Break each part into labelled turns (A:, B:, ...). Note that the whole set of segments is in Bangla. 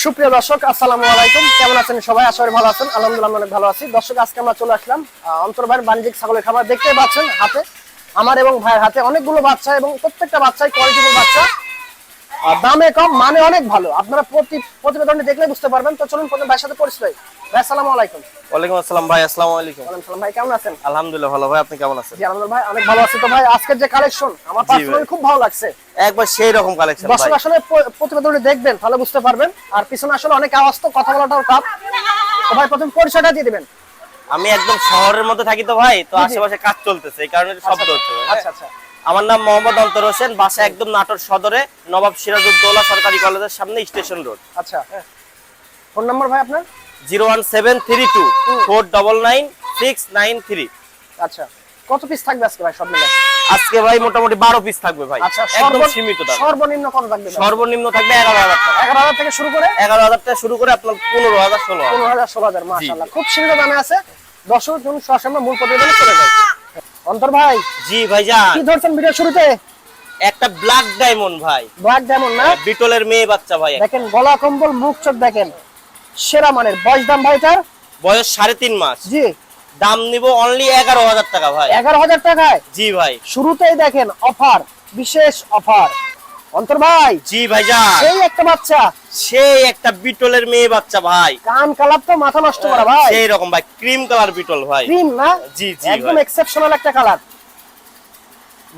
A: সুপ্রিয় দর্শক আসসালামু আলাইকুম, কেমন আছেন সবাই? আশা করি ভালো আছেন। আলহামদুলিল্লাহ অনেক ভালো আছি। দর্শক আজকে আমরা চলে আসলাম অন্তর ভাইয়ের বাণিজ্যিক ছাগলের খামার। দেখতেই পাচ্ছেন হাতে আমার এবং ভাইয়ের হাতে অনেকগুলো বাচ্চা এবং প্রত্যেকটা বাচ্চাই কোয়ালিটিফুল বাচ্চা, দামে কম, মানে অনেক ভালো। আপনারা প্রতিবেদনটি দেখলে বুঝতে পারবেন। তো চলুন প্রথমে ভাইয়ের সাথে পরিচয়। ভাই আসসালামু আলাইকুম।
B: ওয়ালাইকুম আসসালাম ভাই। আসসালামু আলাইকুম।
A: ওয়ালাইকুম আসসালাম। ভাই কেমন আছেন?
B: আলহামদুলিল্লাহ ভালো ভাই, আপনি কেমন আছেন?
A: জি আলহামদুলিল্লাহ ভাই অনেক ভালো আছি। তো ভাই আজকের যে কালেকশন আমার পার্সোনালি খুব ভালো লাগছে।
B: একবার সেই রকম কালেকশন ভাই।
A: দর্শক আসলে প্রতিবেদনটি দেখবেন তাহলে বুঝতে পারবেন। আর পিছনে আসলে অনেক আওয়াজ, তো কথা বলাটাও টাফ। তো ভাই প্রথম পরিচয়টা দিয়ে দিবেন।
B: আমি একদম শহরের মধ্যে থাকি তো ভাই, তো আশেপাশে কাজ চলতেছে, এই কারণে শব্দ হচ্ছে।
A: আচ্ছা আচ্ছা।
B: আমার নাম মোহাম্মদ অন্তর হোসেন, বাসা একদম নাটোর সদরে, নবাব সিরাজউদ্দৌলা সরকারি কলেজের সামনে, স্টেশন রোড।
A: আচ্ছা, ফোন নাম্বার ভাই আপনার?
B: 01732499693।
A: আচ্ছা, কত পিস থাকবে আজকে ভাই সব মিলে?
B: আজকে ভাই মোটামুটি 12 পিস থাকবে ভাই।
A: আচ্ছা,
B: একদম সীমিত দাম।
A: সর্বনিম্ন কত থাকবে?
B: সর্বনিম্ন থাকবে 11000 টাকা।
A: 11000 থেকে শুরু করে
B: 11000 টাকা শুরু করে আপনার 15000 16000
A: 16000 মাশাআল্লাহ, খুব সীমিত দামে আছে। দর্শক তুমি সরাসরি মূল প্রতিবেদনে চলে যাও। অন্তর ভাই।
B: জি ভাইজান।
A: কি ধরছেন ভিডিও শুরুতে?
B: একটা ব্ল্যাক ডায়মন্ড ভাই।
A: ব্ল্যাক ডায়মন্ড না?
B: বিটলের মেয়ে বাচ্চা ভাই।
A: দেখেন গলা কম্বল, মুখ চোখ দেখেন সেরা মানের। বয়স দাম ভাই তার?
B: বয়স 3.5 মাস।
A: জি।
B: দাম নিব অনলি 11000 টাকা ভাই।
A: 11000 টাকায়?
B: জি ভাই।
A: শুরুতেই দেখেন অফার, বিশেষ অফার। অন্তর ভাই।
B: জি ভাইজান।
A: সেই একটা বাচ্চা,
B: সেই একটা বিটলের মেয়ে বাচ্চা ভাই।
A: কান কালার তো মাথা নষ্ট করা ভাই।
B: সেই রকম ভাই, ক্রিম কালার বিটল ভাই।
A: ক্রিম না?
B: জি জি
A: একদম
B: ভাই।
A: এক্সেপশনাল একটা কালার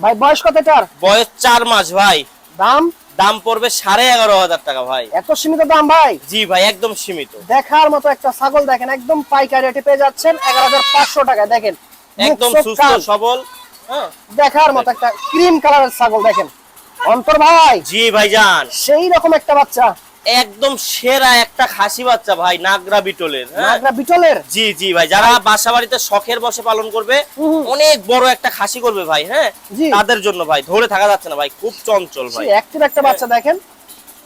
A: ভাই। বয়স কত এটার?
B: বয়স 4 মাস ভাই।
A: দাম?
B: দাম পড়বে 11500 টাকা ভাই।
A: এত সীমিত দাম ভাই?
B: জি ভাই, একদম সীমিত।
A: দেখার মতো একটা ছাগল দেখেন, একদম পাইকারি রেটে পেয়ে যাচ্ছেন 11500 টাকায়। দেখেন
B: একদম সুস্থ সবল, হ্যাঁ,
A: দেখার মতো একটা ক্রিম কালারের ছাগল দেখেন। অন্তর ভাই।
B: জি ভাইজান।
A: সেই রকম একটা বাচ্চা,
B: একদম সেরা একটা খাসি বাচ্চা ভাই, নাগরা বিটলের।
A: নাগরা বিটলের?
B: জি জি ভাই, যারা বাসা বাড়িতে শখের বসে পালন করবে, অনেক বড় একটা খাসি করবে ভাই, হ্যাঁ, তাদের জন্য ভাই। ধরে থাকা যাচ্ছে না ভাই, খুব চঞ্চল ভাই।
A: অ্যাক্টিভ একটা বাচ্চা দেখেন,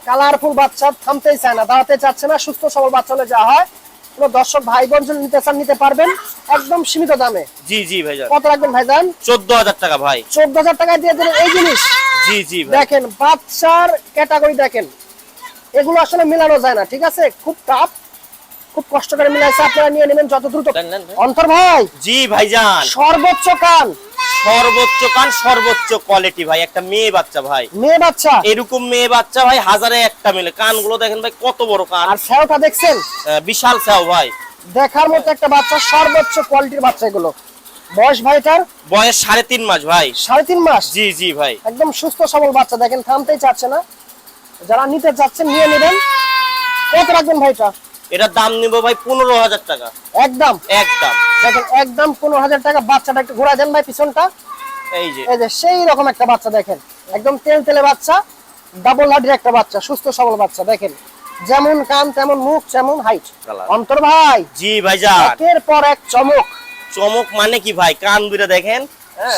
A: কালারফুল বাচ্চা, থামতেই চায় না, দাঁড়াতে চাচ্ছে না। সুস্থ সবল বাচ্চা হলে যা হয়, পুরো দর্শক ভাই বোন যদি নিতে চান নিতে পারবেন একদম সীমিত দামে।
B: জি জি ভাইজান।
A: কত রাখবেন ভাইজান?
B: 14000 টাকা ভাই।
A: 14000 টাকায় দিয়ে দিলেন এই জিনিস।
B: জি জি ভাই।
A: দেখেন বাচ্চার ক্যাটাগরি দেখেন, এগুলো আসলে মেলানো যায় না, ঠিক আছে? খুব টাফ, খুব কষ্ট করে মিলাইছে। আপনারা নিয়ে নেবেন যত দ্রুত। অন্তর ভাই।
B: জি ভাইজান।
A: সর্বোচ্চ কান,
B: সর্বোচ্চ কান, সর্বোচ্চ কোয়ালিটি ভাই, একটা মেয়ে বাচ্চা ভাই।
A: মেয়ে বাচ্চা?
B: এরকম মেয়ে বাচ্চা ভাই হাজারে একটা মিলে। কানগুলো দেখেন ভাই কত বড় কান।
A: আর ছাওটা দেখছেন?
B: বিশাল ছাও ভাই।
A: দেখার মতো একটা বাচ্চা, সর্বোচ্চ কোয়ালিটির বাচ্চা এগুলো। বয়স ভাইটার?
B: বয়স 3.5 মাস ভাই।
A: 3.5 মাস?
B: জি জি ভাই।
A: একদম সুস্থ সবল বাচ্চা দেখেন, থামতেই চাচ্ছে না। যারা নিতে চাচ্ছেন নিয়ে নেবেন। কত রাখবেন ভাইটা?
B: এটার দাম নিব ভাই 15000 টাকা।
A: একদম?
B: একদম
A: দেখেন একদম 15000 টাকা। বাচ্চাটা একটু ঘোরা দেন ভাই পিছনটা।
B: এই যে
A: সেই রকম একটা বাচ্চা দেখেন, একদম তেল তেলে বাচ্চা, ডাবল হার্ডের একটা বাচ্চা, সুস্থ সবল বাচ্চা। দেখেন যেমন কান তেমন মুখ তেমন হাইট। অন্তর ভাই।
B: জি ভাইজান।
A: একের পর এক চমক।
B: চমক মানে কি ভাই? কান দুইটা দেখেন,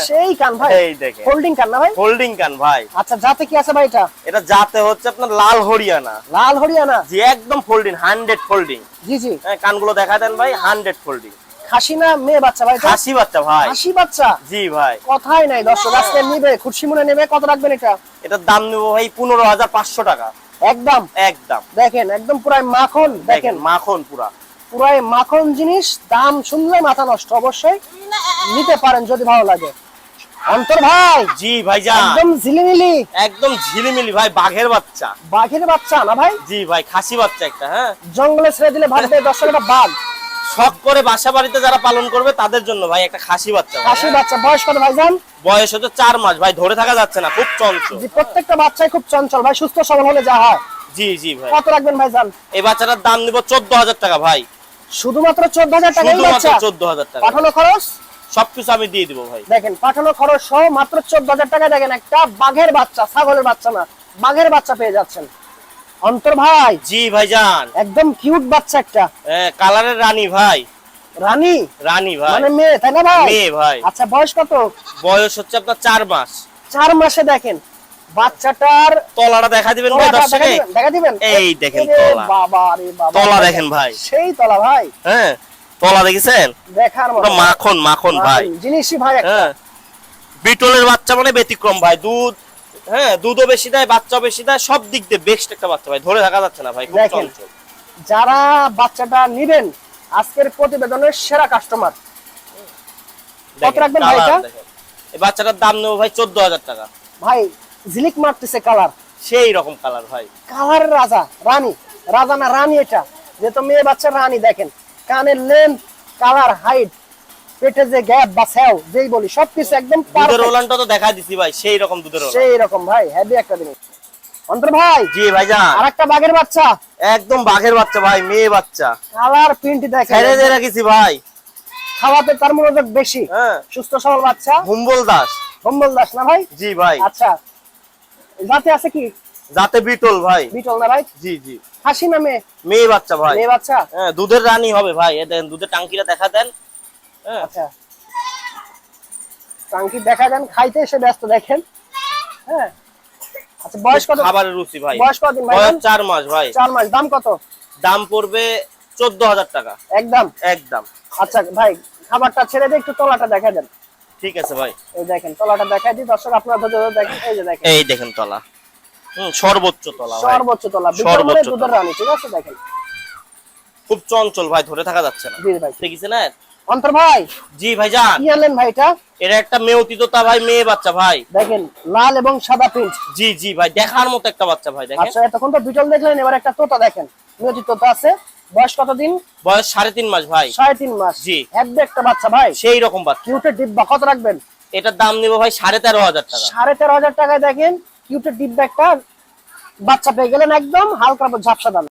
A: সেই কান ভাই।
B: এই দেখেন
A: হোল্ডিং কান না ভাই?
B: হোল্ডিং কান ভাই।
A: আচ্ছা, জাতে কি আছে ভাই এটা?
B: এটা জাতে হচ্ছে আপনার লাল হরিয়ানা।
A: লাল হরিয়ানা?
B: জি, একদম ফোল্ডিং, 100 ফোল্ডিং।
A: জি জি।
B: কানগুলো দেখা দেন ভাই, 100 ফোল্ডিং।
A: খাসি না মেয়ে বাচ্চা ভাই?
B: খাসি বাচ্চা ভাই।
A: খাসি বাচ্চা?
B: জি ভাই।
A: কথাই নাই দর্শক, আজকে নিবে, খুশি মনে নেবে। কত রাখবেন এটা?
B: এটার দাম নিব ভাই 15500 টাকা।
A: একদম?
B: একদম।
A: দেখেন একদম পুরাই মাখন। দেখেন
B: মাখন পুরা,
A: পুরাই মাখন জিনিস। দাম শুনলে মাথা নষ্ট। অবশ্যই নিতে পারেন যদি ভালো লাগে। অন্তর ভাই।
B: জি ভাইজান।
A: একদম ঝিলিমিলি,
B: একদম ঝিলিমিলি ভাই, বাঘের বাচ্চা।
A: বাঘের বাচ্চা না ভাই?
B: জি ভাই, খাসি বাচ্চা একটা। হ্যাঁ,
A: জঙ্গলে ছেড়ে দিলে ভাববে দর্শক এটা বাঘ।
B: শখ করে বাসা বাড়িতে যারা পালন করবে তাদের জন্য ভাই একটা খাসি বাচ্চা।
A: খাসি বাচ্চা। বয়স কত ভাইজান?
B: বয়স হচ্ছে 4 মাস ভাই। ধরে থাকা যাচ্ছে না, খুব চঞ্চল।
A: জি, প্রত্যেকটা বাচ্চাই খুব চঞ্চল ভাই, সুস্থ সবল হলে যা হয়।
B: জি জি ভাই।
A: কত রাখবেন ভাইজান?
B: এই বাচ্চাটার দাম নিব 14000 টাকা ভাই।
A: শুধুমাত্র 14000 টাকা?
B: শুধুমাত্র 14000 টাকা।
A: পাঠানো খরচ
B: সবকিছু আমি দিয়ে দিব ভাই।
A: দেখেন পাঠানো খরচ সহ মাত্র 14000 টাকা। দেখেন একটা বাঘের বাচ্চা, ছাগলের বাচ্চা না, বাঘের বাচ্চা পেয়ে যাচ্ছেন। অন্তর ভাই।
B: জি ভাইজান।
A: একদম কিউট বাচ্চা একটা,
B: কালারের রানী ভাই।
A: রানী?
B: রানী ভাই,
A: মানে মেয়ে তাই না ভাই?
B: মেয়ে ভাই।
A: আচ্ছা, বয়স কত?
B: বয়স হচ্ছে আপনার 4 মাস।
A: 4 মাসে দেখেন বাচ্চাটার
B: তলাটা দেখা দিবেন ভাই দর্শকে।
A: দেখা দিবেন?
B: এই দেখেন তলা।
A: বাবা রে বাবা,
B: তলা দেখেন ভাই,
A: সেই তলা ভাই।
B: হ্যাঁ, তলা দেখেছেন?
A: দেখার মতো
B: মাখন মাখন ভাই
A: জিনিসই ভাই একটা।
B: হ্যাঁ, বিটলের বাচ্চা মানে ব্যতিক্রম ভাই। দুধ হ্যাঁ, দুধও বেশি দেয়, বাচ্চাও বেশি দেয়, সব দিক দিয়ে বেস্ট একটা বাচ্চা ভাই, ধরে থাকা যাচ্ছে না ভাই, খুব
A: দেখেন।
B: চঞ্চল।
A: যারা বাচ্চাটা নিবেন আজকের প্রতিবেদনের সেরা কাস্টমার। কত
B: দেখেন,
A: রাখবেন ভাই
B: colour
A: এটা?
B: দেখেন। এই বাচ্চাটার দাম নেবো ভাই 14,000 টাকা।
A: ভাই ঝিলিক মারতেছে কালার,
B: সেই রকম কালার ভাই।
A: কালার রাজা, রানী, রাজা না রানী, এটা যেহেতু মেয়ে বাচ্চা রানী। দেখেন কানের লেন্থ, কালার, হাইট, পেটে যে গ্যাপ বা স্যাও যেই বলি সবকিছু একদম
B: দুধের
A: perfect।
B: ওলানটা তো দেখা দিছি ভাই, সেই রকম দুধের ওলান।
A: সেই রকম ভাই, হেভি একটা জিনিস। অন্তর ভাই
B: জি ভাইজান,
A: আরেকটা বাঘের বাচ্চা,
B: একদম বাঘের বাচ্চা ভাই, মেয়ে বাচ্চা,
A: কালার প্রিন্ট দেখেন,
B: ছেড়ে দিয়ে রাখিছি ভাই।
A: খাওয়াতে তার মনোযোগ বেশি,
B: হ্যাঁ,
A: সুস্থ সবল বাচ্চা,
B: হুম্বল দাস।
A: কম্বল দাস না ভাই?
B: জি ভাই,
A: আচ্ছা, জাতে আছে কি?
B: যাতে বিটল ভাই।
A: বিটল না ভাই?
B: জি জি,
A: হাসি নামে
B: মেয়ে বাচ্চা ভাই।
A: মেয়ে বাচ্চা।
B: হ্যাঁ, দুধের রানী হবে ভাই, এ দেখেন দুধের টাঙ্কিটা দেখা দেন। হ্যাঁ,
A: আচ্ছা, টাঙ্কি দেখা দেন, খাইতে এসে ব্যস্ত দেখেন। হ্যাঁ, আচ্ছা, বয়স কত?
B: খাবারের রুচি ভাই।
A: বয়স কতদিন ভাই?
B: বয়স 4 মাস ভাই।
A: 4 মাস। দাম কত?
B: দাম পড়বে 14,000 টাকা
A: একদম।
B: একদম।
A: আচ্ছা ভাই, খাবারটা ছেড়ে দিয়ে একটু তলাটা দেখা দেন।
B: ঠিক আছে ভাই,
A: এই দেখেন তলাটা দেখাই দিই দর্শক, আপনারা ধৈর্য ধরে দেখেন। এই যে দেখেন
B: এই দেখেন তলা, সর্বোচ্চ তলা ভাই,
A: সর্বোচ্চ তলা, বিটল মানে
B: সর্বোচ্চ
A: দুধের
B: তলা।
A: রানী, ঠিক আছে? দেখেন
B: খুব চঞ্চল ভাই, ধরে থাকা যাচ্ছে না।
A: জি ভাই।
B: ঠিক আছে না?
A: অন্তর ভাই
B: জি ভাইজান,
A: কি আনলেন ভাই এটা?
B: এটা একটা মেয়তি তোতা ভাই, মেয়ে বাচ্চা ভাই।
A: দেখেন লাল এবং সাদা প্রিন্ট।
B: জি জি ভাই, দেখার মতো একটা বাচ্চা ভাই, দেখেন।
A: আচ্ছা, এতক্ষণ তো বিটল দেখলেন, এবার একটা তোতা দেখেন, নিয়তি তোতা আছে। বয়স কতদিন?
B: বয়স 3.5 মাস ভাই।
A: 3.5 মাস।
B: জি।
A: হেভি একটা বাচ্চা ভাই,
B: সেই রকম বাচ্চা।
A: কিউটের ডিব্বা। কত রাখবেন?
B: এটার দাম নিব ভাই 13,500 টাকা।
A: 13,500 টাকায় দেখেন কিউটের ডিব্বা একটা বাচ্চা পেয়ে গেলেন, একদম হালকা ঝাপসা দাম।